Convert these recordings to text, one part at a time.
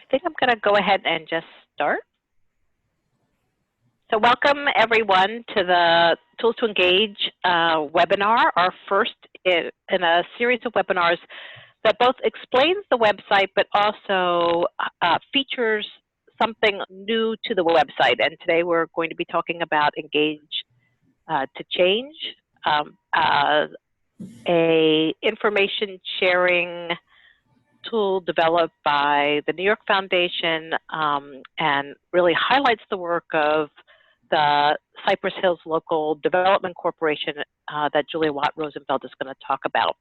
think I'm going to go ahead and just start. So welcome everyone to the Tools to Engage webinar, our first in a series of webinars that both explains the website but also features something new to the website. And today we're going to be talking about Engage to Change, a information sharing tool developed by the New York Foundation and really highlights the work of the Cypress Hills Local Development Corporation that Julia Watt-Rosenfeld is going to talk about.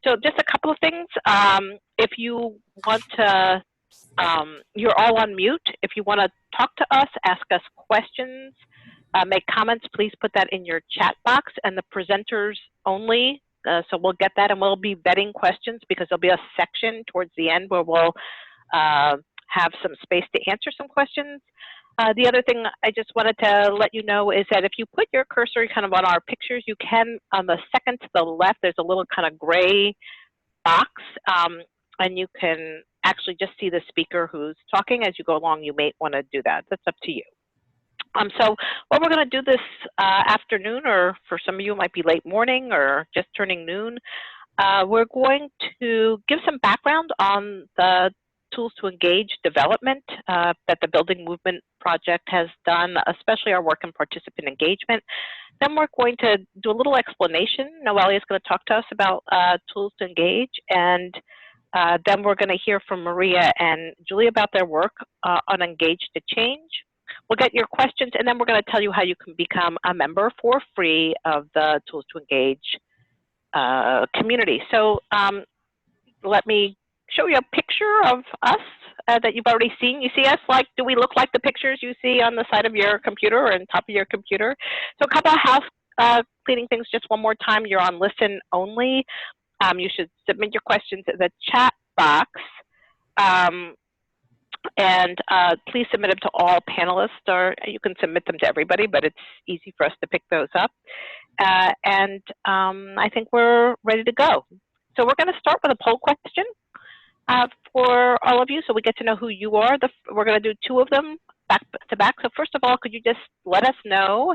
So just a couple of things. If you want to, you're all on mute. If you want to talk to us, ask us questions, make comments, please put that in your chat box, and the presenters only. So we'll get that, and we'll be vetting questions because there'll be a section towards the end where we'll have some space to answer some questions. The other thing I just wanted to let you know is that if you put your cursor kind of on our pictures, you can, on the second to the left, there's a little kind of gray box, and you can actually just see the speaker who's talking. As you go along, you may want to do that. That's up to you. So what we're going to do this afternoon, or for some of you it might be late morning or just turning noon, we're going to give some background on the Tools to Engage development that the Building Movement Project has done, especially our work in participant engagement. Then we're going to do a little explanation. Noelia is going to talk to us about Tools to Engage, and then we're going to hear from Maria and Julie about their work on Engage to Change. We'll get your questions, and then we're going to tell you how you can become a member for free of the Tools to Engage community. So let me show you a picture of us that you've already seen. You see us like, do we look like the pictures you see on the side of your computer or on top of your computer? So a couple of house cleaning things just one more time. You're on listen only. You should submit your questions in the chat box. And please submit them to all panelists, or you can submit them to everybody, but it's easy for us to pick those up. And I think we're ready to go. So we're going to start with a poll question for all of you, so we get to know who you are. We're going to do two of them back to back. So first of all, could you just let us know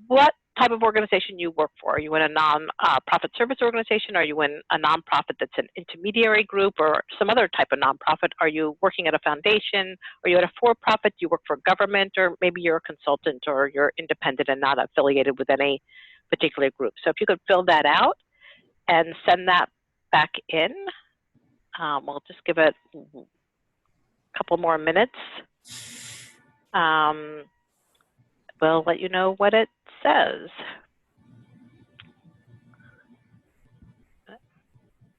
what type of organization you work for? Are you in a non-profit service organization? Are you in a nonprofit that's an intermediary group or some other type of nonprofit? Are you working at a foundation? Are you at a for-profit? Do you work for government? Or maybe you're a consultant or you're independent and not affiliated with any particular group. So if you could fill that out and send that back in, we'll just give it a couple more minutes. We'll let you know what it says.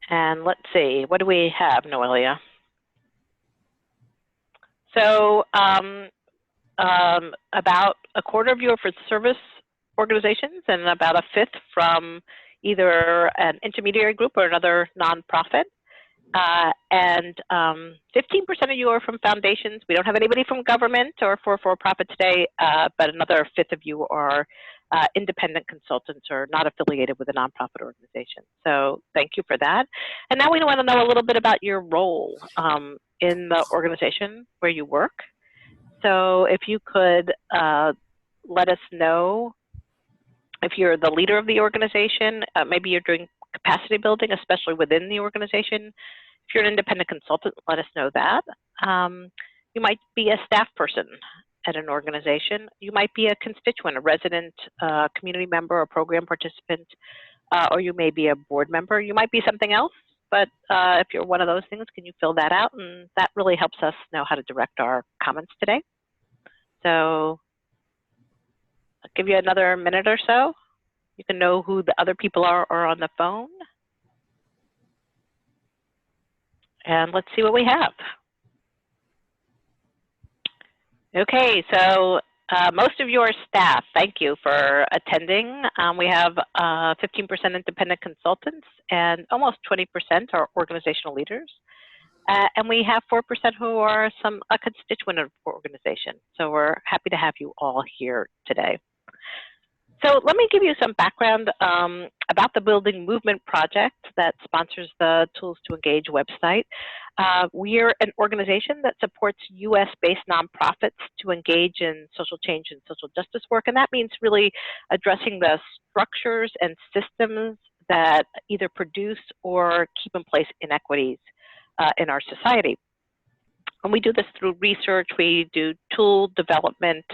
And let's see, what do we have, Noelia? So about a quarter of you are for service organizations and about a fifth from either an intermediary group or another nonprofit. And 15% of you are from foundations. We don't have anybody from government or for-profit today, but another fifth of you are independent consultants or not affiliated with a nonprofit organization. So thank you for that. And now we want to know a little bit about your role in the organization where you work. So if you could let us know if you're the leader of the organization, maybe you're doing capacity building, especially within the organization. If you're an independent consultant, let us know that. You might be a staff person at an organization. You might be a constituent, a resident, community member, a program participant, or you may be a board member. You might be something else, but if you're one of those things, can you fill that out? And that really helps us know how to direct our comments today. So I'll give you another minute or so. You can know who the other people are on the phone. And let's see what we have. Okay, so most of you are staff. Thank you for attending. We have 15% independent consultants and almost 20% are organizational leaders. And we have 4% who are a constituent of the organization. So we're happy to have you all here today. So let me give you some background about the Building Movement project that sponsors the Tools to Engage website. We're an organization that supports US-based nonprofits to engage in social change and social justice work, and that means really addressing the structures and systems that either produce or keep in place inequities in our society. And we do this through research, we do tool development,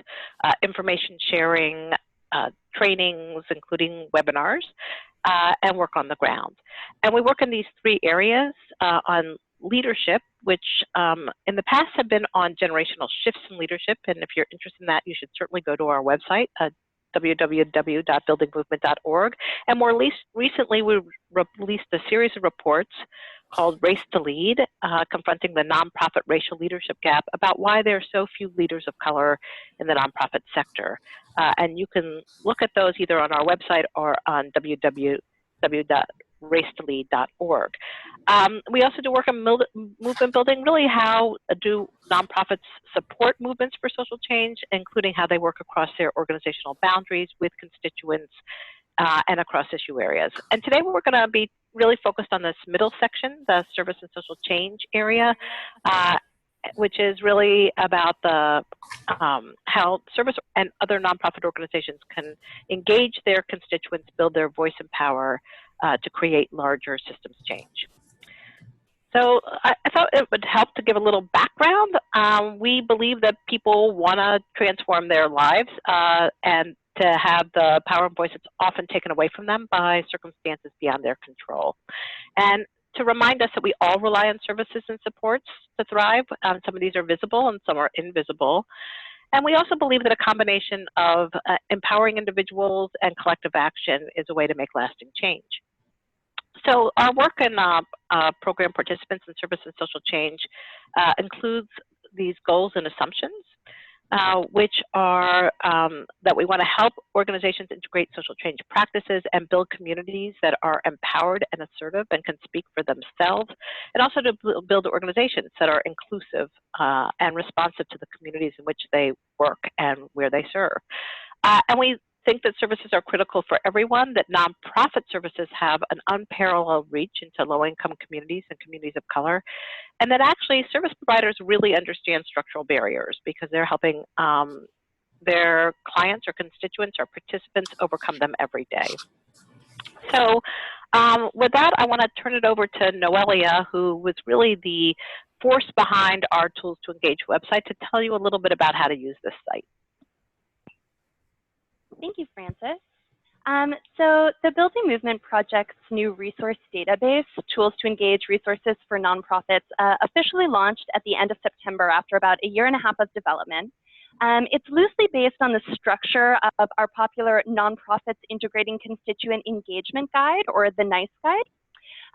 information sharing, trainings, including webinars, and work on the ground. And we work in these three areas on leadership, which in the past have been on generational shifts in leadership. And if you're interested in that, you should certainly go to our website, www.buildingmovement.org. And more recently, we released a series of reports called Race to Lead, confronting the nonprofit racial leadership gap, about why there are so few leaders of color in the nonprofit sector. And you can look at those either on our website or on www.racetolead.org. We also do work on movement building, really how do nonprofits support movements for social change, including how they work across their organizational boundaries with constituents and across issue areas. And today we're going to be really focused on this middle section, the service and social change area, which is really about the how service and other nonprofit organizations can engage their constituents, build their voice and power to create larger systems change. So I thought it would help to give a little background. We believe that people want to transform their lives and to have the power and voice that's often taken away from them by circumstances beyond their control. And to remind us that we all rely on services and supports to thrive. Some of these are visible and some are invisible. And we also believe that a combination of empowering individuals and collective action is a way to make lasting change. So our work in program participants in service and social change includes these goals and assumptions, which are that we want to help organizations integrate social change practices and build communities that are empowered and assertive and can speak for themselves, and also to build organizations that are inclusive and responsive to the communities in which they work and where they serve. And we think that services are critical for everyone, that nonprofit services have an unparalleled reach into low-income communities and communities of color, and that actually service providers really understand structural barriers because they're helping their clients or constituents or participants overcome them every day. So with that, I want to turn it over to Noelia, who was really the force behind our Tools to Engage website, to tell you a little bit about how to use this site. Thank you, Frances. So the Building Movement Project's new resource database, Tools to Engage Resources for Nonprofits, officially launched at the end of September after about a year and a half of development. It's loosely based on the structure of our popular Nonprofits Integrating Constituent Engagement Guide, or the NICE Guide.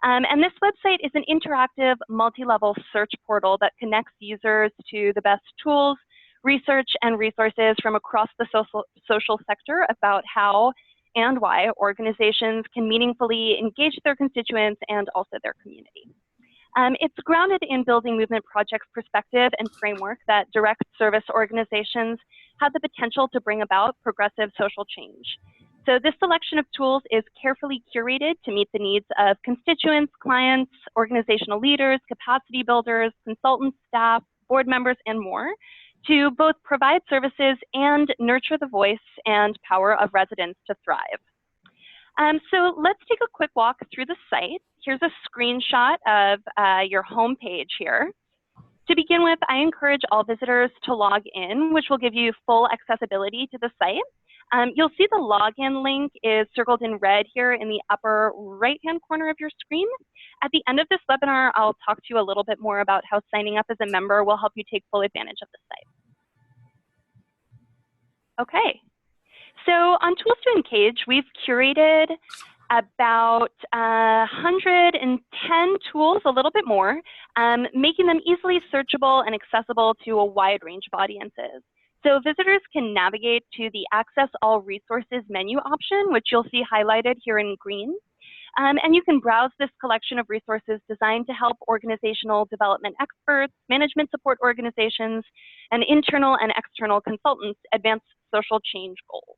And this website is an interactive, multi-level search portal that connects users to the best tools, research, and resources from across the social sector about how and why organizations can meaningfully engage their constituents and also their community. It's grounded in Building Movement Project's perspective and framework that direct service organizations have the potential to bring about progressive social change. So this selection of tools is carefully curated to meet the needs of constituents, clients, organizational leaders, capacity builders, consultants, staff, board members, and more, to both provide services and nurture the voice and power of residents to thrive. So let's take a quick walk through the site. Here's a screenshot of your home page here. To begin with, I encourage all visitors to log in, which will give you full accessibility to the site. You'll see the login link is circled in red here in the upper right-hand corner of your screen. At the end of this webinar, I'll talk to you a little bit more about how signing up as a member will help you take full advantage of the site. Okay, so on Tools to Engage, we've curated about 110 tools, a little bit more, making them easily searchable and accessible to a wide range of audiences. So visitors can navigate to the Access All Resources menu option, which you'll see highlighted here in green. And you can browse this collection of resources designed to help organizational development experts, management support organizations, and internal and external consultants advance social change goals.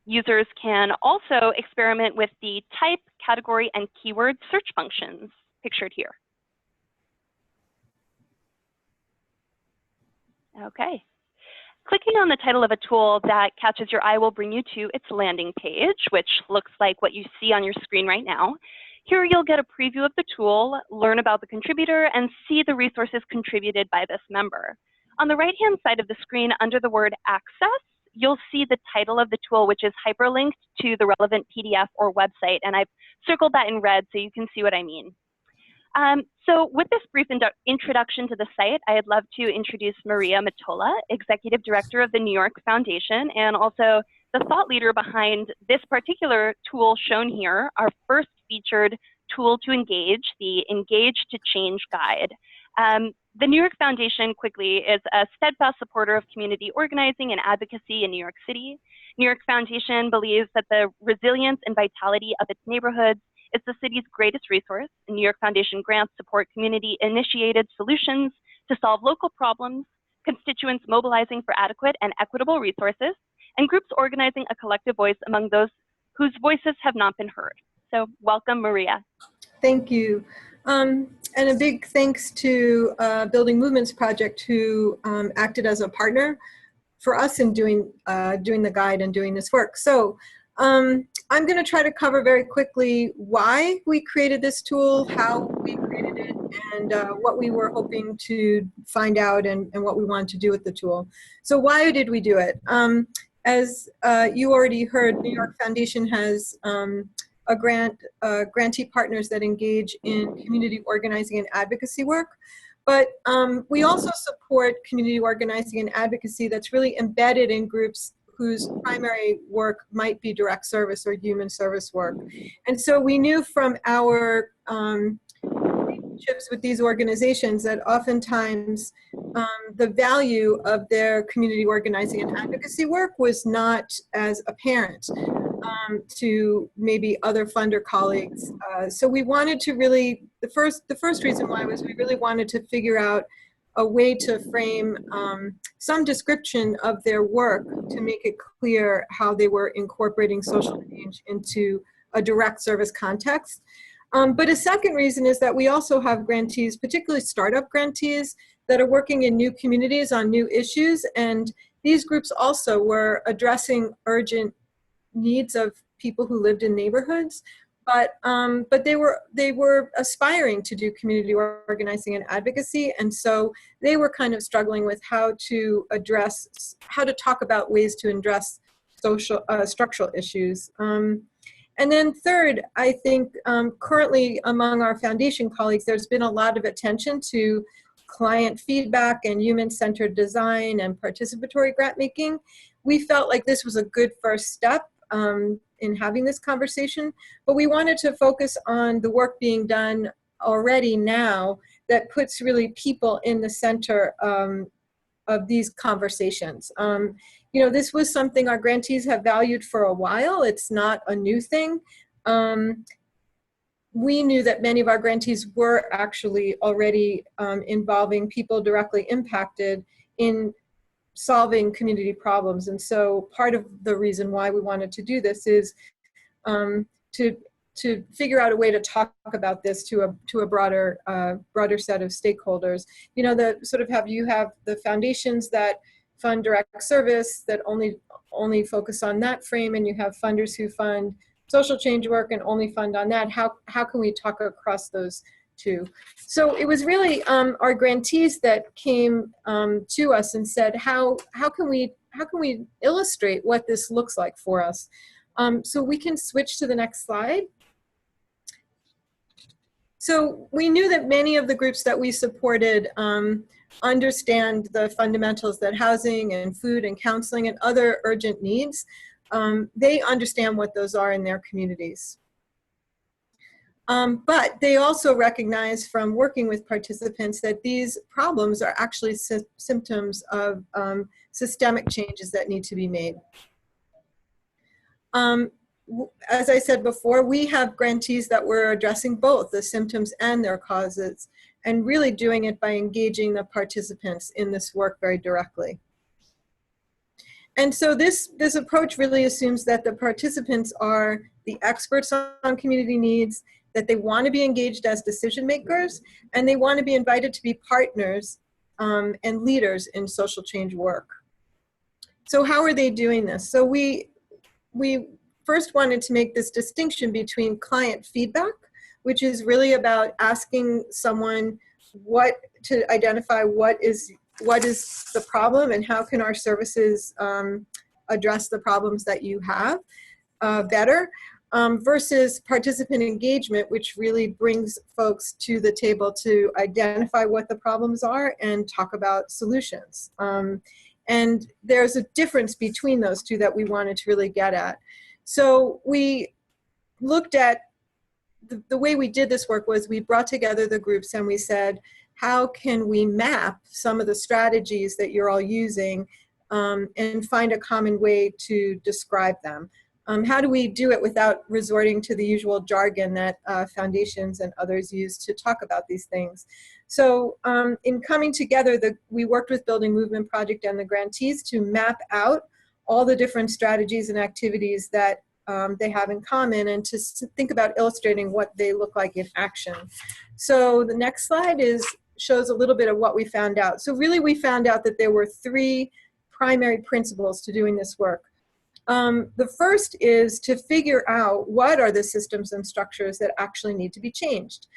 Users can also experiment with the type, category, and keyword search functions pictured here. Okay. Clicking on the title of a tool that catches your eye will bring you to its landing page, which looks like what you see on your screen right now. Here you'll get a preview of the tool, learn about the contributor, and see the resources contributed by this member. On the right-hand side of the screen, under the word Access, you'll see the title of the tool, which is hyperlinked to the relevant PDF or website, and I've circled that in red so you can see what I mean. So with this brief introduction to the site, I'd love to introduce Maria Mottola, Executive Director of the New York Foundation, and also the thought leader behind this particular tool shown here, our first featured tool to engage, the Engage to Change Guide. The New York Foundation, quickly, is a steadfast supporter of community organizing and advocacy in New York City. New York Foundation believes that the resilience and vitality of its neighborhoods is the city's greatest resource. New York Foundation grants support community-initiated solutions to solve local problems, constituents mobilizing for adequate and equitable resources, and groups organizing a collective voice among those whose voices have not been heard. So welcome, Maria. Thank you. And a big thanks to Building Movements Project, who acted as a partner for us in doing the guide and doing this work. So I'm going to try to cover very quickly why we created this tool, how we created it, and what we were hoping to find out and what we wanted to do with the tool. So why did we do it? As you already heard, New York Foundation has grantee partners that engage in community organizing and advocacy work. But we also support community organizing and advocacy that's really embedded in groups whose primary work might be direct service or human service work. And so we knew from our relationships with these organizations that oftentimes the value of their community organizing and advocacy work was not as apparent to maybe other funder colleagues. So we wanted to really, the first reason why was we really wanted to figure out a way to frame some description of their work to make it clear how they were incorporating social change into a direct service context. But a second reason is that we also have grantees, particularly startup grantees, that are working in new communities on new issues. And these groups also were addressing urgent needs of people who lived in neighborhoods. But they were aspiring to do community organizing and advocacy, and so they were kind of struggling with how to talk about ways to address social structural issues. And then third, I think currently among our foundation colleagues, there's been a lot of attention to client feedback and human-centered design and participatory grant making. We felt like this was a good first step in having this conversation, but we wanted to focus on the work being done already now that puts really people in the center of these conversations. You know, this was something our grantees have valued for a while. It's not a new thing. We knew that many of our grantees were actually already involving people directly impacted in solving community problems. And so part of the reason why we wanted to do this is to figure out a way to talk about this to a broader set of stakeholders. You know, you have the foundations that fund direct service that only focus on that frame, and you have funders who fund social change work and only fund on that. How can we talk across those two? So it was really our grantees that came to us and said, how can we illustrate what this looks like for us? So we can switch to the next slide. So we knew that many of the groups that we supported understand the fundamentals that housing and food and counseling and other urgent needs, they understand what those are in their communities. But they also recognize from working with participants that these problems are actually symptoms of systemic changes that need to be made. As I said before, we have grantees that were addressing both the symptoms and their causes, and really doing it by engaging the participants in this work very directly. And so this approach really assumes that the participants are the experts on community needs, that they want to be engaged as decision makers, and they want to be invited to be partners and leaders in social change work. So how are they doing this? So we first wanted to make this distinction between client feedback, which is really about asking someone to identify what is the problem and how can our services address the problems that you have better, versus participant engagement, which really brings folks to the table to identify what the problems are and talk about solutions. And there's a difference between those two that we wanted to really get at. So we looked at the way we did this work was we brought together the groups and we said, how can we map some of the strategies that you're all using and find a common way to describe them? How do we do it without resorting to the usual jargon that foundations and others use to talk about these things? So in coming together, we worked with Building Movement Project and the grantees to map out all the different strategies and activities that they have in common, and to think about illustrating what they look like in action. So the next slide shows a little bit of what we found out. So really we found out that there were 3 primary principles to doing this work. The first is to figure out what are the systems and structures that actually need to be changed.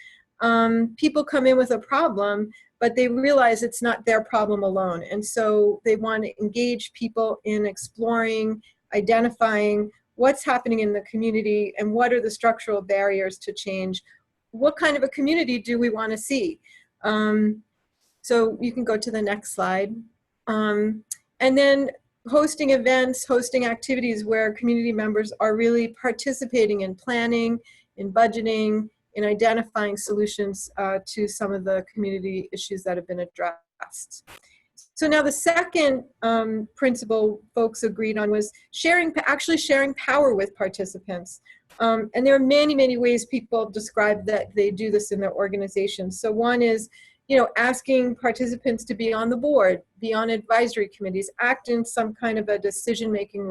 People come in with a problem, but they realize it's not their problem alone. And so they want to engage people in exploring, identifying what's happening in the community and what are the structural barriers to change. What kind of a community do we want to see? So you can go to the next slide. And then hosting events, hosting activities where community members are really participating in planning, in budgeting, in identifying solutions to some of the community issues that have been addressed. So now the second principle folks agreed on was actually sharing power with participants. And there are many, many ways people describe that they do this in their organizations. So one is, asking participants to be on the board, be on advisory committees, act in some kind of a decision-making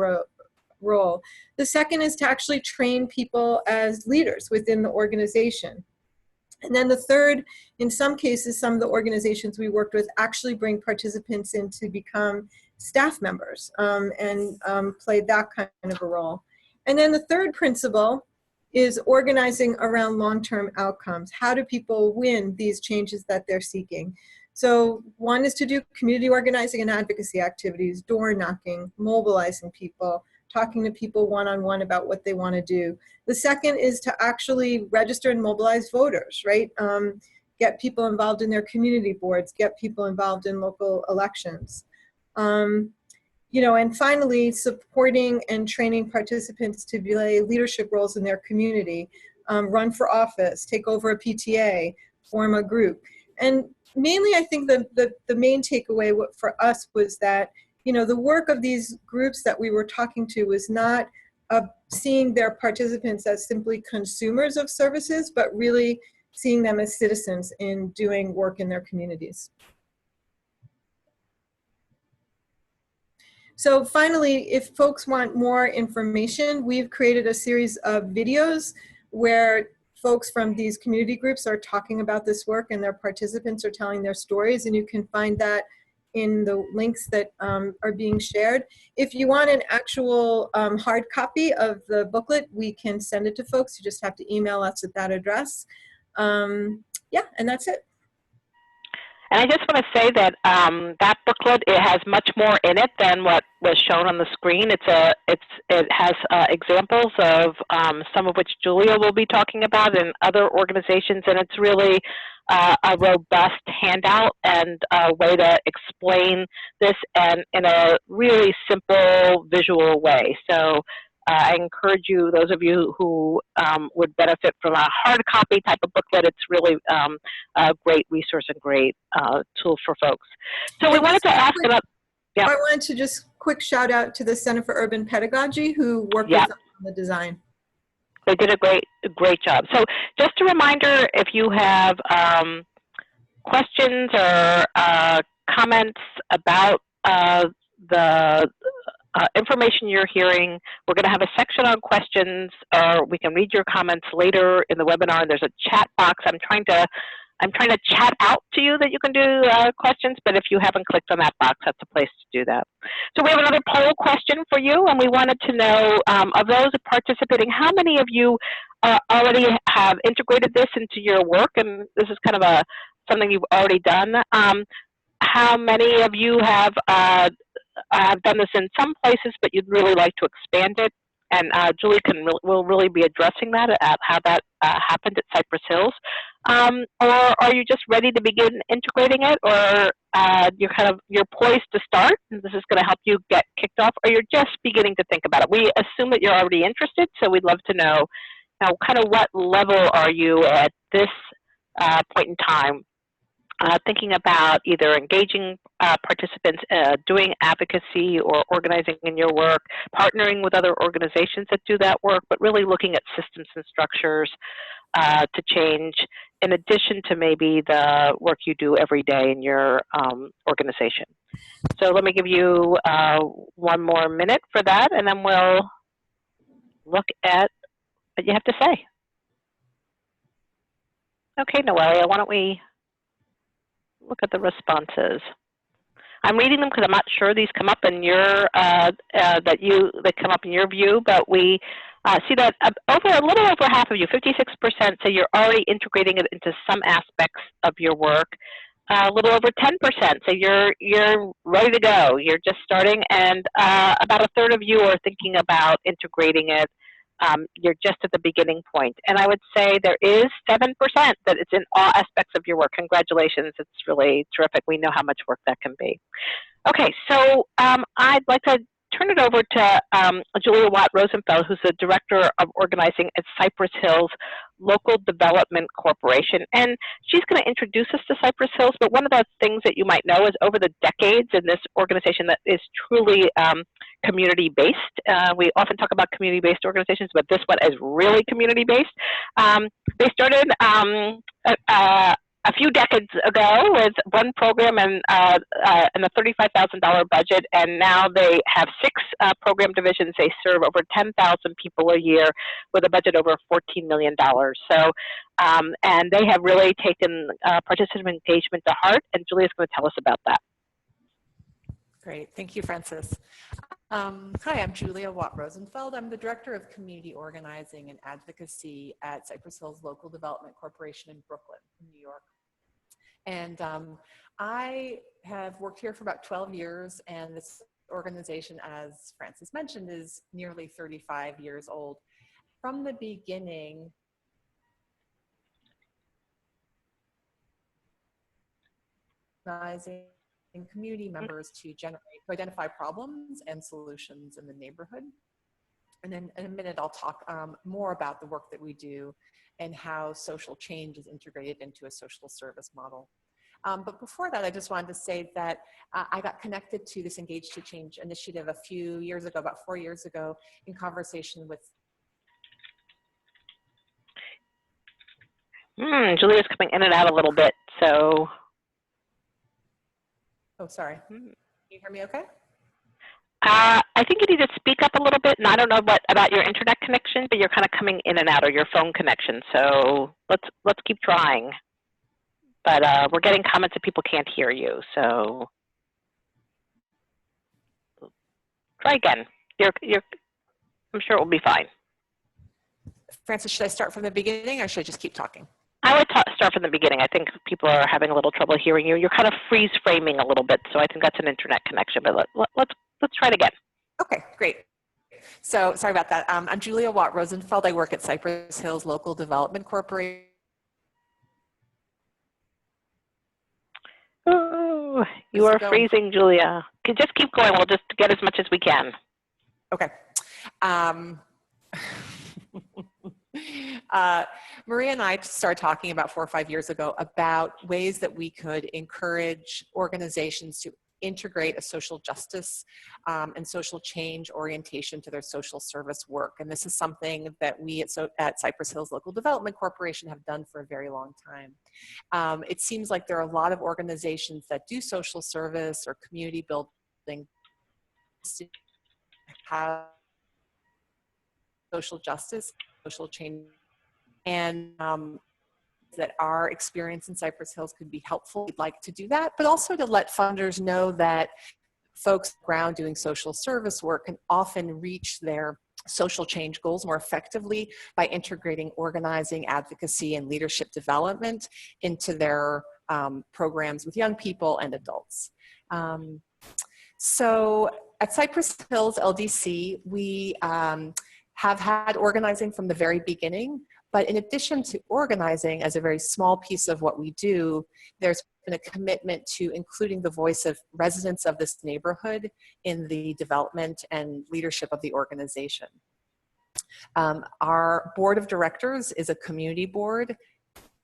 role. The second is to actually train people as leaders within the organization. And then the third, in some cases, some of the organizations we worked with actually bring participants in to become staff members and play that kind of a role. And then the third principle is organizing around long-term outcomes. How do people win these changes that they're seeking? So one is to do community organizing and advocacy activities, door knocking, mobilizing people, talking to people one-on-one about what they want to do. The second is to actually register and mobilize voters, right? Get people involved in their community boards, get people involved in local elections. And finally, supporting and training participants to play leadership roles in their community, run for office, take over a PTA, form a group. And mainly, I think the main takeaway for us was that, the work of these groups that we were talking to was not seeing their participants as simply consumers of services, but really seeing them as citizens in doing work in their communities. So finally, if folks want more information, we've created a series of videos where folks from these community groups are talking about this work and their participants are telling their stories, and you can find that in the links that are being shared. If you want an actual hard copy of the booklet, we can send it to folks. You just have to email us at that address. Yeah, and that's it. And I just want to say that that booklet, it has much more in it than what was shown on the screen. It has examples of some of which Julia will be talking about in other organizations, and it's really a robust handout and a way to explain this and in a really simple visual way. So I encourage you, those of you who would benefit from a hard copy type of booklet, it's really a great resource and great tool for folks. So we wanted to ask about, yeah. I wanted to just quick shout out to the Center for Urban Pedagogy who worked with us on the design. They did a great job. So just a reminder, if you have questions or comments about the information you're hearing. We're going to have a section on questions, or we can read your comments later in the webinar. There's a chat box. I'm trying to chat out to you that you can do questions, but if you haven't clicked on that box, that's a place to do that. So we have another poll question for you, and we wanted to know, of those participating, how many of you already have integrated this into your work, and this is kind of something you've already done. How many of you have done this in some places, but you'd really like to expand it? And Julie will really be addressing that, how that happened at Cypress Hills. Or are you just ready to begin integrating it, or you're poised to start, and this is going to help you get kicked off, or you're just beginning to think about it? We assume that you're already interested, so we'd love to know kind of what level are you at this point in time, thinking about either engaging participants, doing advocacy or organizing in your work, partnering with other organizations that do that work, but really looking at systems and structures to change, in addition to maybe the work you do every day in your organization. So let me give you 1 more minute for that, and then we'll look at what you have to say. Okay, Noelia, why don't we look at the responses. I'm reading them because I'm not sure these come up in your that come up in your view, but we see that a little over half of you, 56%, say you're already integrating it into some aspects of your work. A little over 10% say you're ready to go, you're just starting, and about a third of you are thinking about integrating it. You're just at the beginning point. And I would say there is 7% that it's in all aspects of your work. Congratulations, it's really terrific. We know how much work that can be. Okay, so I'd like to turn it over to Julia Watt-Rosenfeld, who's the Director of Organizing at Cypress Hills Local Development Corporation. And she's going to introduce us to Cypress Hills, but one of the things that you might know is over the decades in this organization that is truly community-based. We often talk about community-based organizations, but this one is really community-based. They started a few decades ago with one program and a $35,000 budget, and now they have 6 program divisions. They serve over 10,000 people a year with a budget over $14 million. So, and they have really taken participant engagement to heart, and Julia's going to tell us about that. Great, thank you, Frances. Hi, I'm Julia Watt-Rosenfeld. I'm the Director of Community Organizing and Advocacy at Cypress Hills Local Development Corporation in Brooklyn, New York. And I have worked here for about 12 years, and this organization, as Frances mentioned, is nearly 35 years old. From the beginning, organizing community members to identify problems and solutions in the neighborhood. And then in a minute, I'll talk more about the work that we do and how social change is integrated into a social service model. But before that, I just wanted to say that I got connected to this Engage to Change initiative a few years ago, about 4 years ago, in conversation with Julia's coming in and out a little bit, so. Oh, sorry. Can you hear me okay? I think you need to speak up a little bit, and I don't know about your internet connection, but you're kind of coming in and out, or your phone connection. So let's keep trying. But we're getting comments that people can't hear you, so try again. I'm sure it will be fine. Frances, should I start from the beginning, or should I just keep talking? I would start from the beginning. I think people are having a little trouble hearing you. You're kind of freeze framing a little bit, so I think that's an internet connection. But let's try it again. Okay, great. So sorry about that. I'm Julia Watt-Rosenfeld. I work at Cypress Hills Local Development Corporation. Oh, you are freezing, Julia. Just keep going. We'll just get as much as we can. Okay. Maria and I started talking about 4 or 5 years ago about ways that we could encourage organizations to integrate a social justice and social change orientation to their social service work. And this is something that we at Cypress Hills Local Development Corporation have done for a very long time. It seems like there are a lot of organizations that do social service or community building have social justice, social change, and that our experience in Cypress Hills could be helpful. We'd like to do that, but also to let funders know that folks on the ground doing social service work can often reach their social change goals more effectively by integrating organizing, advocacy, and leadership development into their programs with young people and adults. So at Cypress Hills LDC, we have had organizing from the very beginning, but in addition to organizing as a very small piece of what we do, there's been a commitment to including the voice of residents of this neighborhood in the development and leadership of the organization. Our board of directors is a community board.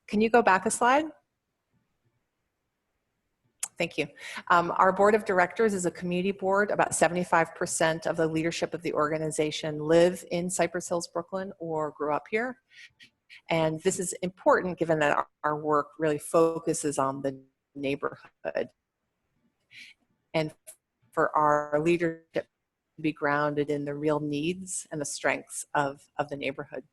Can you go back a slide? Thank you. Our board of directors is a community board. About 75% of the leadership of the organization live in Cypress Hills, Brooklyn, or grew up here. And this is important given that our work really focuses on the neighborhood. And for our leadership to be grounded in the real needs and the strengths of the neighborhood.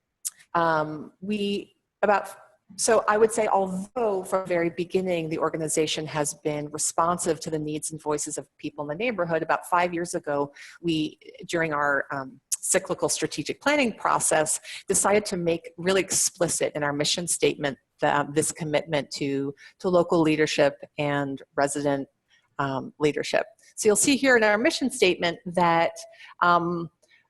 So I would say, although from the very beginning, the organization has been responsive to the needs and voices of people in the neighborhood, about 5 years ago, we, during our cyclical strategic planning process, decided to make really explicit in our mission statement this commitment to local leadership and resident leadership. So you'll see here in our mission statement that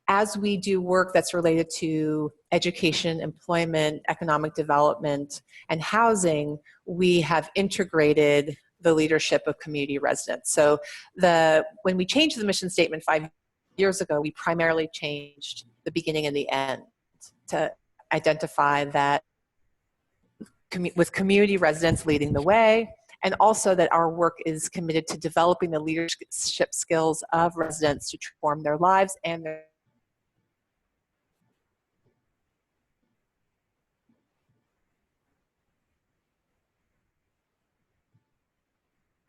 as we do work that's related to education, employment, economic development, and housing, we have integrated the leadership of community residents. So when we changed the mission statement 5 years ago, we primarily changed the beginning and the end to identify that with community residents leading the way, and also that our work is committed to developing the leadership skills of residents to transform their lives and their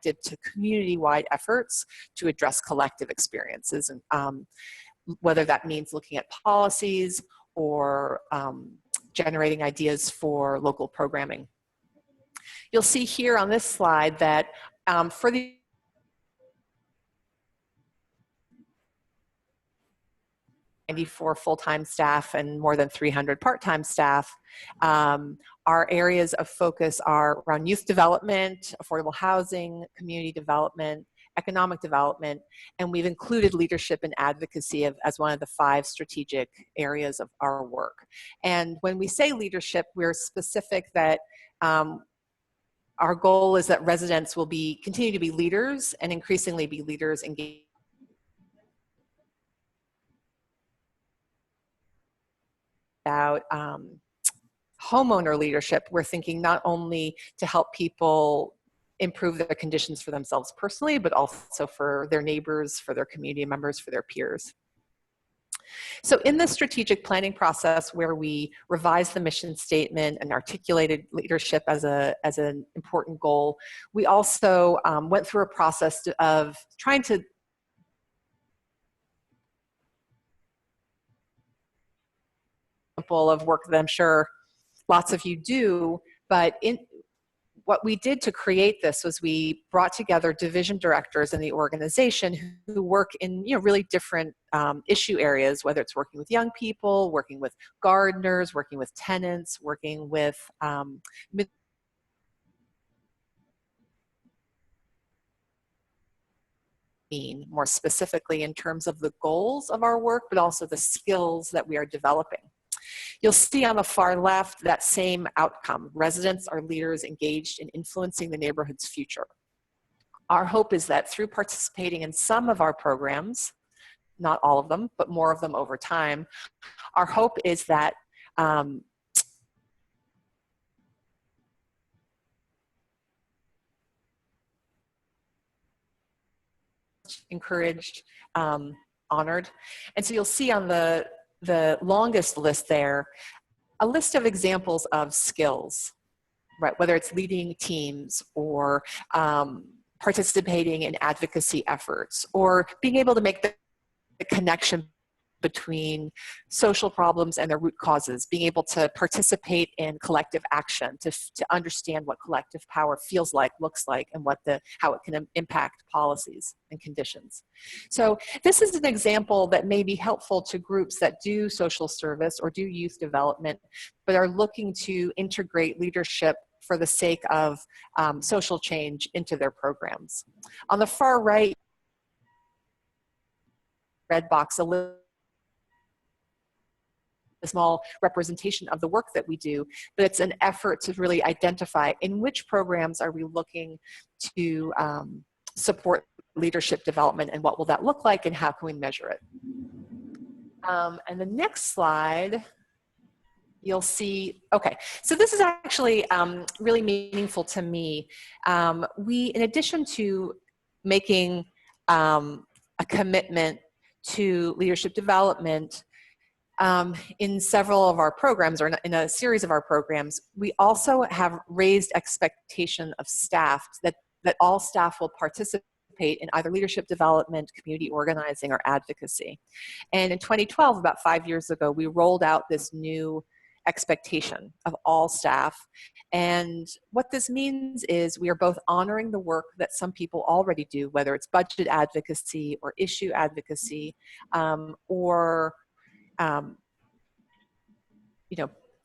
to community-wide efforts to address collective experiences, and whether that means looking at policies or generating ideas for local programming. You'll see here on this slide that for the full-time staff and more than 300 part-time staff, our areas of focus are around youth development, affordable housing, community development, economic development, and we've included leadership and advocacy as one of the 5 strategic areas of our work. And when we say leadership, we're specific that our goal is that residents will continue to be leaders and increasingly be leaders engaged about homeowner leadership. We're thinking not only to help people improve their conditions for themselves personally, but also for their neighbors, for their community members, for their peers. So in the strategic planning process where we revised the mission statement and articulated leadership as an important goal, we also went through a process of trying to of work that I'm sure lots of you do, but what we did to create this was we brought together division directors in the organization who work in really different issue areas, whether it's working with young people, working with gardeners, working with tenants, working with more specifically in terms of the goals of our work, but also the skills that we are developing. You'll see on the far left that same outcome. Residents are leaders engaged in influencing the neighborhood's future. Our hope is that through participating in some of our programs, not all of them, but more of them over time, our hope is that encouraged, honored. And so you'll see on the longest list there, a list of examples of skills, right? Whether it's leading teams or participating in advocacy efforts or being able to make the connection between social problems and their root causes, being able to participate in collective action, to understand what collective power feels like, looks like, and how it can impact policies and conditions. So this is an example that may be helpful to groups that do social service or do youth development, but are looking to integrate leadership for the sake of social change into their programs. On the far right, red box, a small representation of the work that we do, but it's an effort to really identify in which programs are we looking to support leadership development, and what will that look like, and how can we measure it. And the next slide, you'll see, okay, so this is actually really meaningful to me. In addition to making a commitment to leadership development in several of our programs, or in a series of our programs, we also have raised expectation of staff that all staff will participate in either leadership development, community organizing, or advocacy. And in 2012, about 5 years ago, we rolled out this new expectation of all staff. And what this means is we are both honoring the work that some people already do, whether it's budget advocacy or issue advocacy, or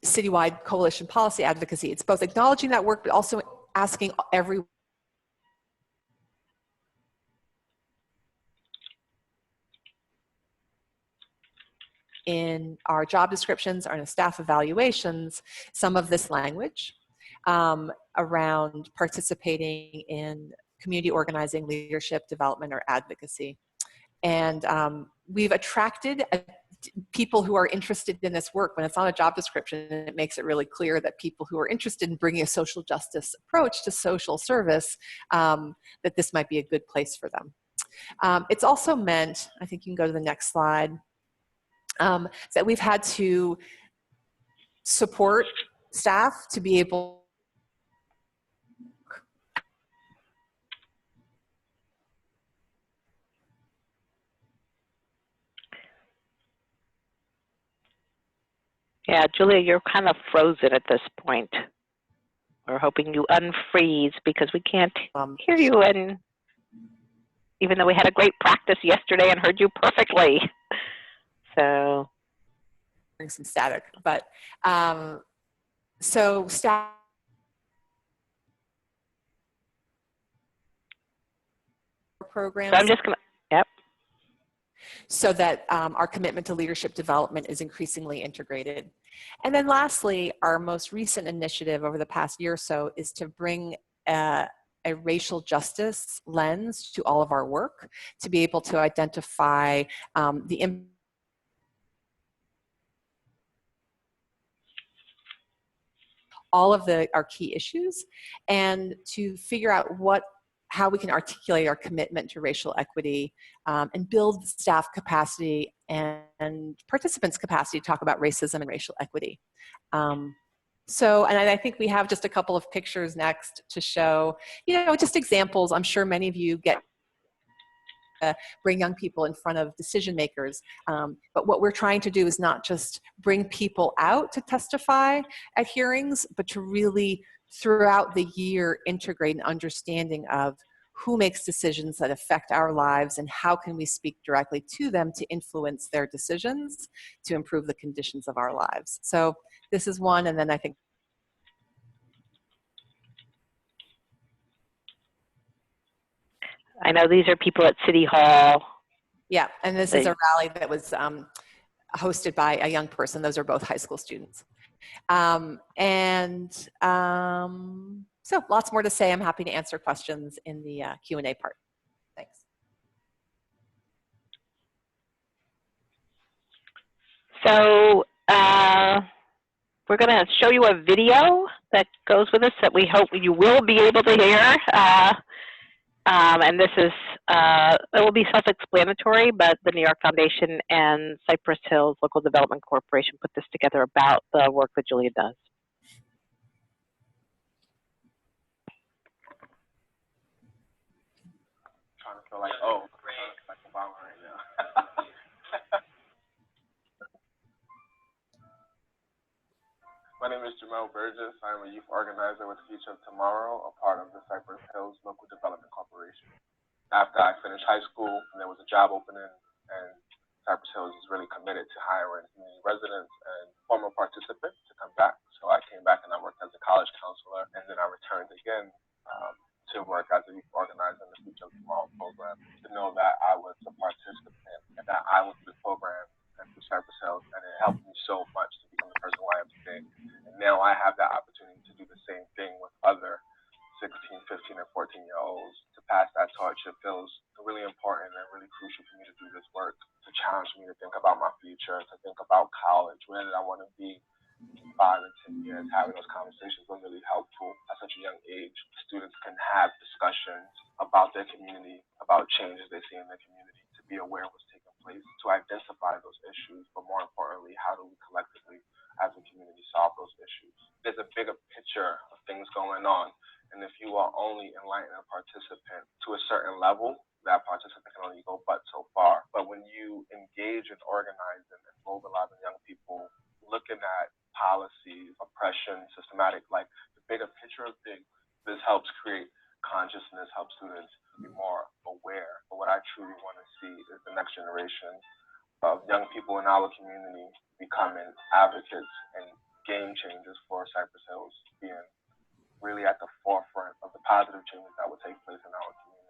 citywide coalition policy advocacy. It's both acknowledging that work, but also asking everyone in our job descriptions or in staff evaluations some of this language around participating in community organizing, leadership development, or advocacy. And we've attracted people who are interested in this work. When it's on a job description, it makes it really clear that people who are interested in bringing a social justice approach to social service, that this might be a good place for them. It's also meant, I think you can go to the next slide, that we've had to support staff to be able Yeah, Julia, you're kind of frozen at this point. We're hoping you unfreeze because we can't hear you, and even though we had a great practice yesterday and heard you perfectly. So some static, but so staff programs. So I'm just gonna, yep. So that our commitment to leadership development is increasingly integrated. And then lastly, our most recent initiative over the past year or so is to bring a racial justice lens to all of our work, to be able to identify all of our key issues, and to figure out how we can articulate our commitment to racial equity, and build staff capacity and participants' capacity to talk about racism and racial equity. And I think we have just a couple of pictures next to show, just examples. I'm sure many of you bring young people in front of decision makers. But what we're trying to do is not just bring people out to testify at hearings, but to really, throughout the year, integrate an understanding of who makes decisions that affect our lives and how can we speak directly to them to influence their decisions to improve the conditions of our lives. So this is one, and then I think I know these are people at City Hall. yeah, and this is a rally that was hosted by a young person. Those are both high school students. So lots more to say. I'm happy to answer questions in the Q&A part. Thanks. So we're going to show you a video that goes with this that we hope you will be able to hear. And this is, it will be self-explanatory, but the New York Foundation and Cypress Hills Local Development Corporation put this together about the work that Julia does. Trying to feel like, oh, great, like a bomber right now. Jamel Burgess. I'm a youth organizer with Future of Tomorrow, a part of the Cypress Hills Local Development Corporation. After I finished high school, there was a job opening, and Cypress Hills is really committed to hiring community residents and former participants to come back. So I came back and I worked as a college counselor, and then I returned again to work as a youth organizer in the Future of Tomorrow program, to know that I was a participant and that I went through the program and through Cypress Hills, and it helped me so much to become the person who I am today. And now I have that opportunity to do the same thing with other 16, 15, and 14-year-olds, to pass that torch. It feels really important and really crucial for me to do this work, to challenge me to think about my future, to think about college, where did I want to be in 5 and 10 years. Having those conversations was really helpful at such a young age. Students can have discussions about their community, about changes they see in their community, to be aware of what's taking place, to identify those issues, but more importantly, how do we collectively as a community solve those issues. There's a bigger picture of things going on, and if you are only enlightening a participant to a certain level, that participant can only go but so far. But when you engage in organizing and mobilizing young people, looking at policies, oppression, systematic, like the bigger picture of things, this helps create consciousness, helps students be more aware. But what I truly want to see is the next generation of young people in our community becoming advocates and game changers for Cypress Hills, being really at the forefront of the positive changes that will take place in our community.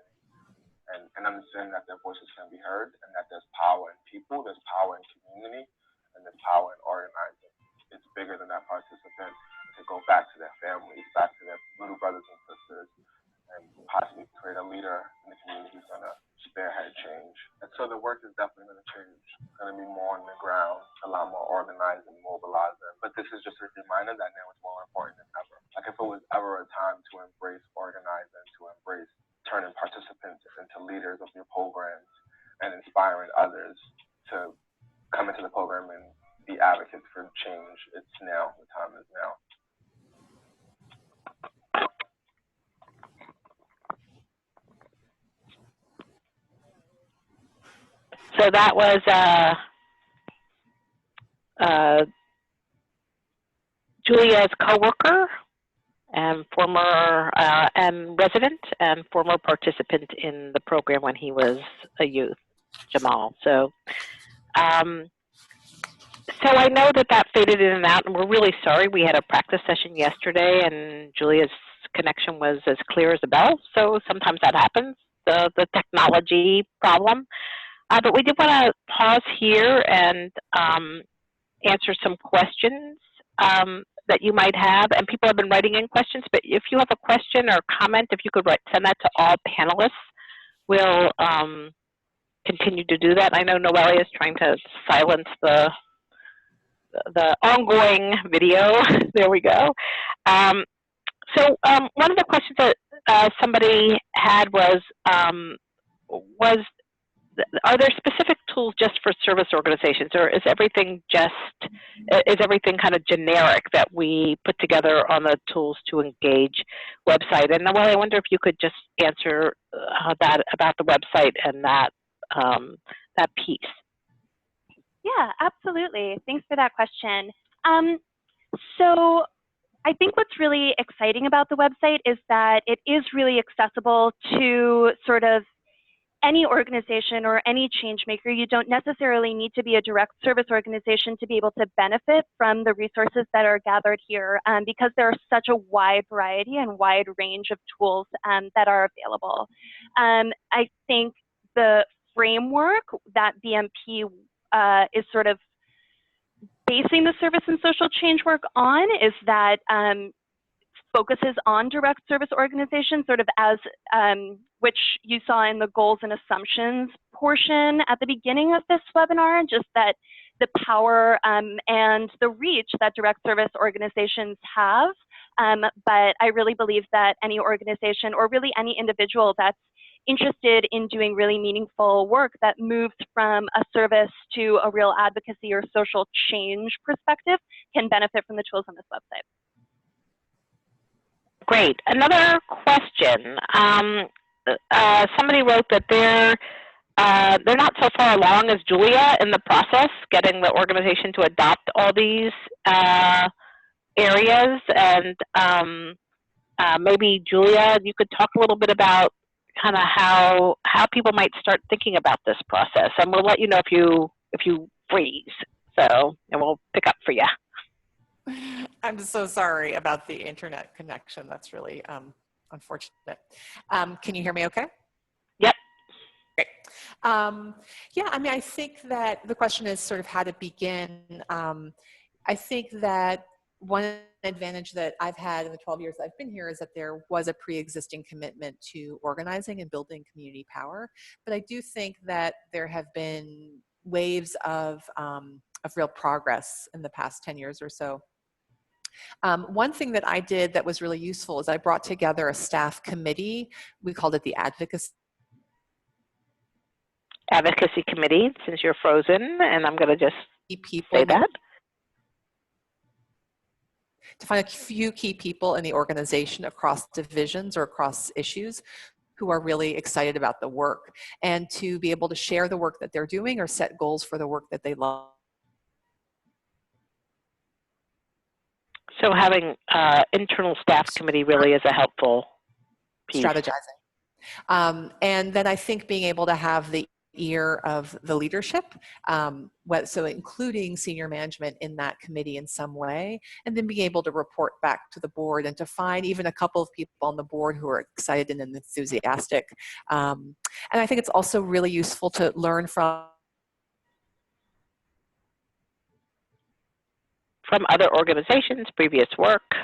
And understanding that their voices can be heard, and that there's power in people, there's power in community, and there's power in organizing. It's bigger than that participant, to go back to their families, back to their little brothers and sisters, and possibly create a leader in the community who's going to spearhead change. And so the work is definitely going to change. It's going to be more on the ground, a lot more organized and mobilizing. But this is just a reminder that now it's more important than ever. Like if it was ever a time to embrace organizing, to embrace turning participants into leaders of your programs and inspiring others to come into the program and be advocates for change, it's now. The time is now. So that was Julia's coworker and former and resident and former participant in the program when he was a youth, Jamal. So, so I know that faded in and out, and we're really sorry. We had a practice session yesterday, and Julia's connection was as clear as a bell. So sometimes that happens, the technology problem. But we did want to pause here and answer some questions that you might have. And people have been writing in questions, but if you have a question or comment, if you could send that to all panelists, we'll continue to do that. I know Noelia is trying to silence the ongoing video. There we go. So one of the questions that somebody had was are there specific tools just for service organizations, or is everything kind of generic that we put together on the tools to engage website? And Noelle, I wonder if you could just answer that about the website and that piece. Yeah, absolutely. Thanks for that question. So I think what's really exciting about the website is that it is really accessible to sort of any organization or any change maker. You don't necessarily need to be a direct service organization to be able to benefit from the resources that are gathered here, because there are such a wide variety and wide range of tools that are available. I think the framework that BMP is sort of basing the service and social change work on is that focuses on direct service organizations, sort of as which you saw in the goals and assumptions portion at the beginning of this webinar, just that the power and the reach that direct service organizations have. But I really believe that any organization or really any individual that's interested in doing really meaningful work that moves from a service to a real advocacy or social change perspective can benefit from the tools on this website. Great. Another question. Somebody wrote that they're not so far along as Julia in the process, getting the organization to adopt all these areas, and maybe Julia, you could talk a little bit about kind of how people might start thinking about this process, and we'll let you know if you freeze. So, and we'll pick up for you. I'm so sorry about the internet connection. That's really unfortunate. Can you hear me okay? Yep. Great. Yeah, I mean, I think that the question is sort of how to begin. I think that one advantage that I've had in the 12 years I've been here is that there was a pre-existing commitment to organizing and building community power. But I do think that there have been waves of real progress in the past 10 years or so. One thing that I did that was really useful is I brought together a staff committee. We called it the Advocacy Committee, since you're frozen, and I'm going to just people say that. To find a few key people in the organization across divisions or across issues who are really excited about the work, and to be able to share the work that they're doing or set goals for the work that they love. So having internal staff committee really is a helpful piece. Strategizing. And then I think being able to have the ear of the leadership, so including senior management in that committee in some way, and then being able to report back to the board and to find even a couple of people on the board who are excited and enthusiastic. And I think it's also really useful to learn from other organizations, previous work.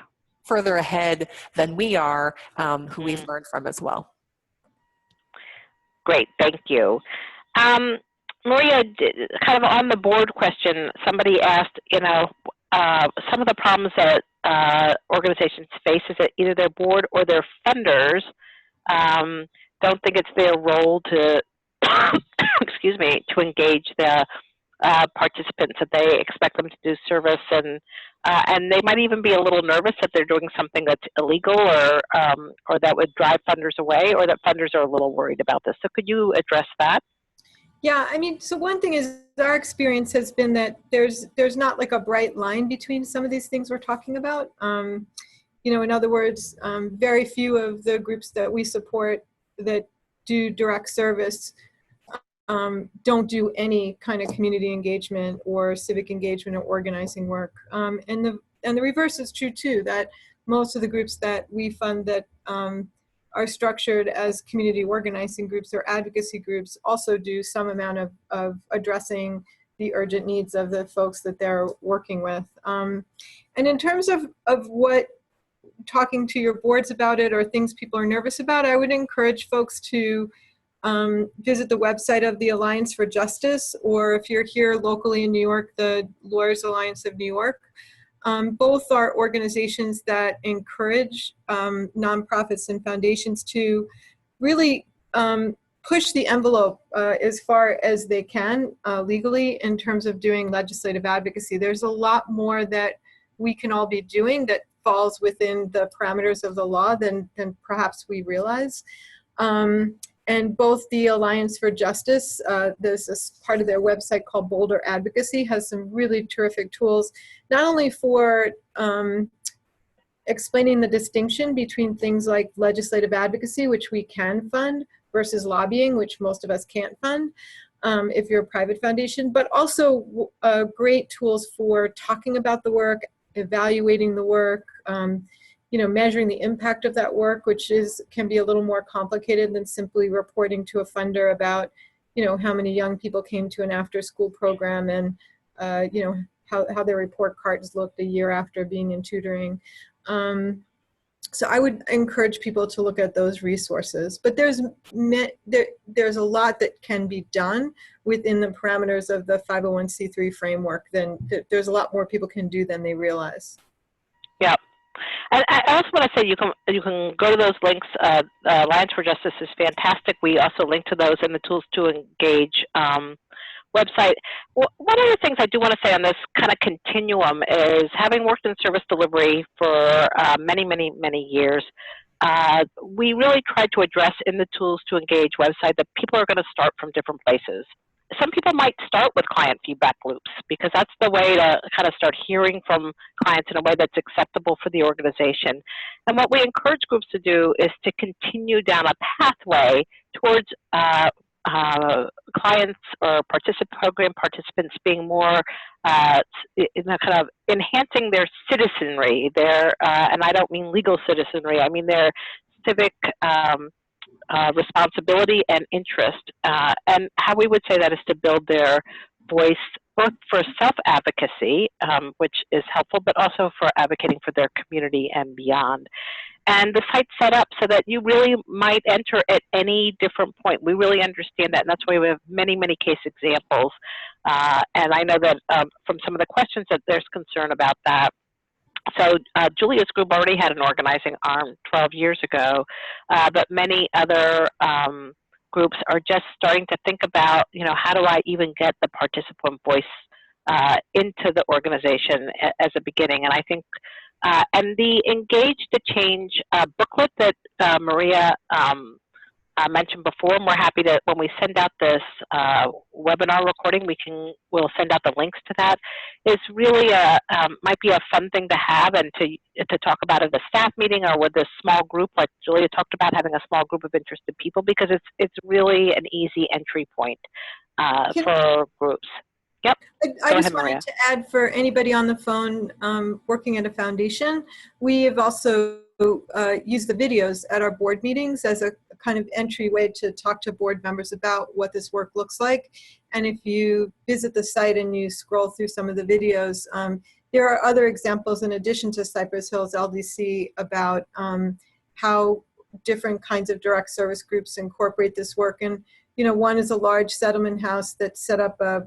Further ahead than we are, who we've learned from as well. Great, thank you. Maria, kind of on the board question, somebody asked, some of the problems that organizations face is that either their board or their funders don't think it's their role to, excuse me, to engage the participants, that they expect them to do service, and they might even be a little nervous that they're doing something that's illegal or that would drive funders away, or that funders are a little worried about this. So could you address that? Yeah, I mean, so one thing is our experience has been that there's not like a bright line between some of these things we're talking about. In other words, very few of the groups that we support that do direct service don't do any kind of community engagement or civic engagement or organizing work. And the reverse is true too, that most of the groups that we fund that are structured as community organizing groups or advocacy groups also do some amount of addressing the urgent needs of the folks that they're working with. And in terms of what talking to your boards about it or things people are nervous about, I would encourage folks to visit the website of the Alliance for Justice, or if you're here locally in New York, the Lawyers Alliance of New York. Both are organizations that encourage nonprofits and foundations to really push the envelope as far as they can legally in terms of doing legislative advocacy. There's a lot more that we can all be doing that falls within the parameters of the law than perhaps we realize. And both the Alliance for Justice, there's this part of their website called Boulder Advocacy, has some really terrific tools, not only for explaining the distinction between things like legislative advocacy, which we can fund, versus lobbying, which most of us can't fund if you're a private foundation, but also great tools for talking about the work, evaluating the work, measuring the impact of that work, which can be a little more complicated than simply reporting to a funder about, how many young people came to an after-school program and, how their report cards looked a year after being in tutoring. So I would encourage people to look at those resources. But there's a lot that can be done within the parameters of the 501c3 framework. There's a lot more people can do than they realize. Yeah. And I also want to say you can go to those links. Alliance for Justice is fantastic. We also link to those in the Tools to Engage website. One of the things I do want to say on this kind of continuum is, having worked in service delivery for many, many, many years, we really tried to address in the Tools to Engage website that people are going to start from different places. some people might start with client feedback loops because that's the way to kind of start hearing from clients in a way that's acceptable for the organization. And what we encourage groups to do is to continue down a pathway towards clients or program participants being more kind of enhancing their citizenry, and I don't mean legal citizenry, I mean their civic responsibility and interest. And how we would say that is to build their voice both for self-advocacy, which is helpful, but also for advocating for their community and beyond. And the site's set up so that you really might enter at any different point. We really understand that, and that's why we have many, many case examples. And I know that from some of the questions that there's concern about that. So Julia's group already had an organizing arm 12 years ago, but many other groups are just starting to think about, how do I even get the participant voice into the organization as a beginning? And I think, and the Engage to Change booklet that Maria mentioned before, and we're happy to, when we send out this webinar recording, we'll send out the links to that. It's really might be a fun thing to have and to talk about at a staff meeting or with a small group, like Julia talked about, having a small group of interested people, because it's really an easy entry point for groups. Yep. I just wanted to add, for anybody on the phone working at a foundation, we have also used the videos at our board meetings as a kind of entryway to talk to board members about what this work looks like. And if you visit the site and you scroll through some of the videos, there are other examples in addition to Cypress Hills LDC about how different kinds of direct service groups incorporate this work. And one is a large settlement house that set up a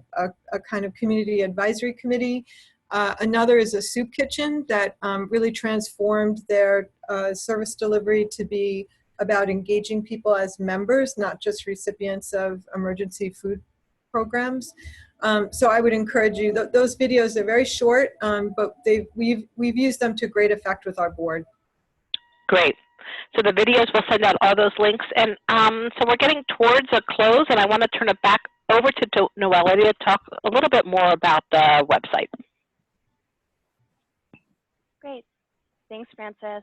kind of community advisory committee. Another is a soup kitchen that really transformed their service delivery to be about engaging people as members, not just recipients of emergency food programs. So I would encourage you, those videos are very short, but we've used them to great effect with our board. Great. So the videos, we'll send out all those links. And so we're getting towards a close, and I want to turn it back over to Noella to talk a little bit more about the website. Great. Thanks, Frances.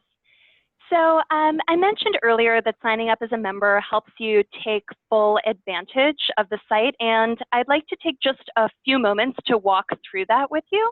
So I mentioned earlier that signing up as a member helps you take full advantage of the site, and I'd like to take just a few moments to walk through that with you.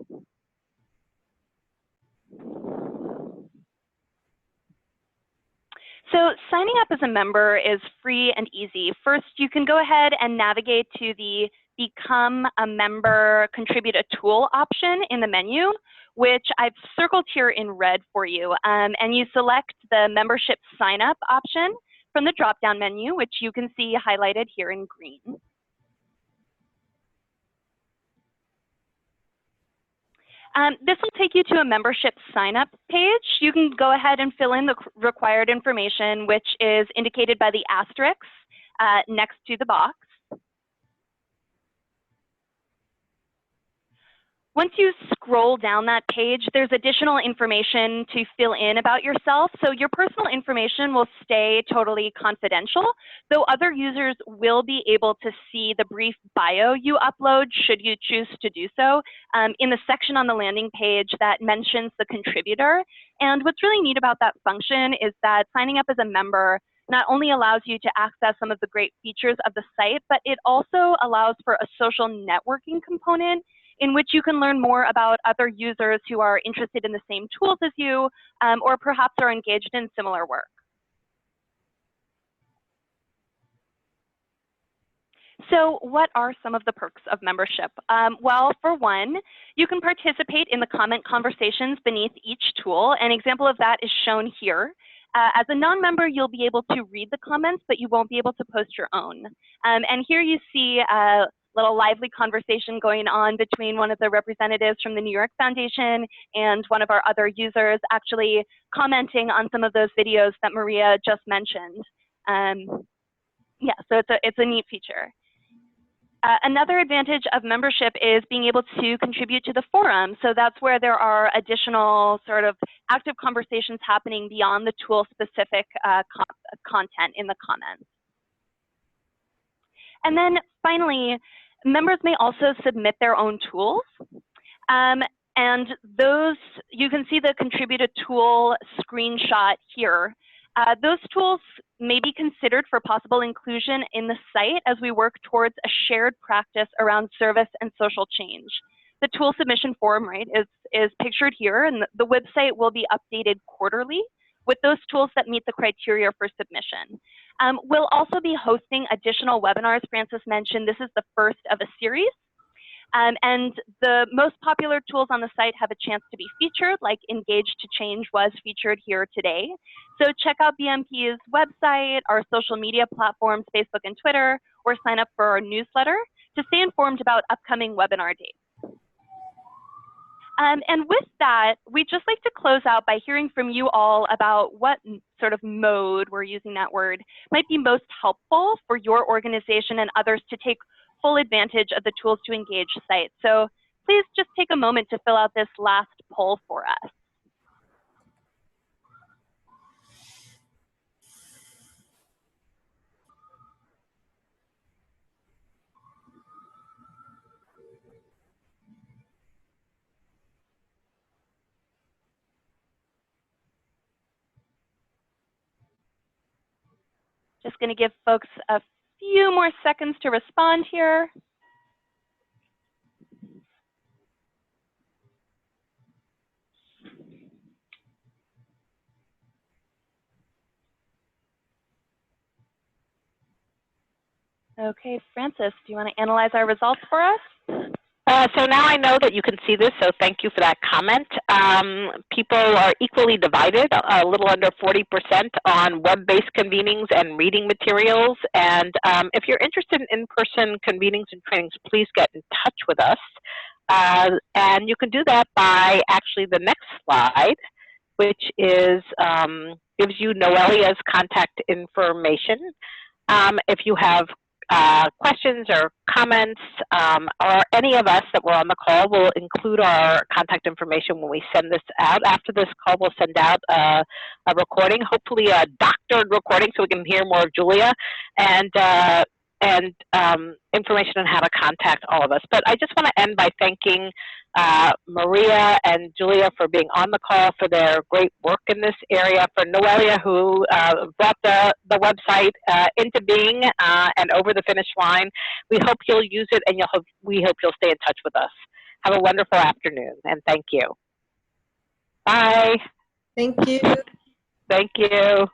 So signing up as a member is free and easy. First, you can go ahead and navigate to the Become a Member, Contribute a Tool option in the menu, which I've circled here in red for you. And you select the membership sign up option from the drop-down menu, which you can see highlighted here in green. This will take you to a membership sign-up page. You can go ahead and fill in the required information, which is indicated by the asterisk next to the box. Once you scroll down that page, there's additional information to fill in about yourself. So your personal information will stay totally confidential, though other users will be able to see the brief bio you upload should you choose to do so in the section on the landing page that mentions the contributor. And what's really neat about that function is that signing up as a member not only allows you to access some of the great features of the site, but it also allows for a social networking component in which you can learn more about other users who are interested in the same tools as you, or perhaps are engaged in similar work. So what are some of the perks of membership? Well, for one, you can participate in the comment conversations beneath each tool. An example of that is shown here. As a non-member, you'll be able to read the comments, but you won't be able to post your own. And here you see a little lively conversation going on between one of the representatives from the New York Foundation and one of our other users, actually commenting on some of those videos that Maria just mentioned. Yeah, so it's a neat feature. Another advantage of membership is being able to contribute to the forum. So that's where there are additional sort of active conversations happening beyond the tool-specific content in the comments. And then finally, Members may also submit their own tools. And those, you can see the contributed tool screenshot here. Those tools may be considered for possible inclusion in the site as we work towards a shared practice around service and social change. The tool submission form, right, is pictured here, and the website will be updated quarterly with those tools that meet the criteria for submission. We'll also be hosting additional webinars. Francis mentioned this is the first of a series. And the most popular tools on the site have a chance to be featured, like Engage to Change was featured here today. So check out BMP's website, our social media platforms, Facebook and Twitter, or sign up for our newsletter to stay informed about upcoming webinar dates. And with that, we'd just like to close out by hearing from you all about what sort of mode, we're using that word, might be most helpful for your organization and others to take full advantage of the tools to engage site. So please just take a moment to fill out this last poll for us. Just going to give folks a few more seconds to respond here. Okay, Francis, do you want to analyze our results for us? So now I know that you can see this, so thank you for that comment. People are equally divided, a little under 40% on web-based convenings and reading materials. And if you're interested in in-person convenings and trainings, please get in touch with us. And you can do that by actually the next slide, which is gives you Noelia's contact information. If you have questions or comments, or any of us that were on the call, will include our contact information when we send this out. After this call, we'll send out a recording, hopefully a doctored recording, so we can hear more of Julia, and information on how to contact all of us. But I just want to end by thanking Maria and Julia for being on the call, for their great work in this area, for Noelia, who brought the website into being and over the finish line. We hope you'll use it, and we hope you'll stay in touch with us. Have a wonderful afternoon, and thank you. Bye. Thank you. Thank you.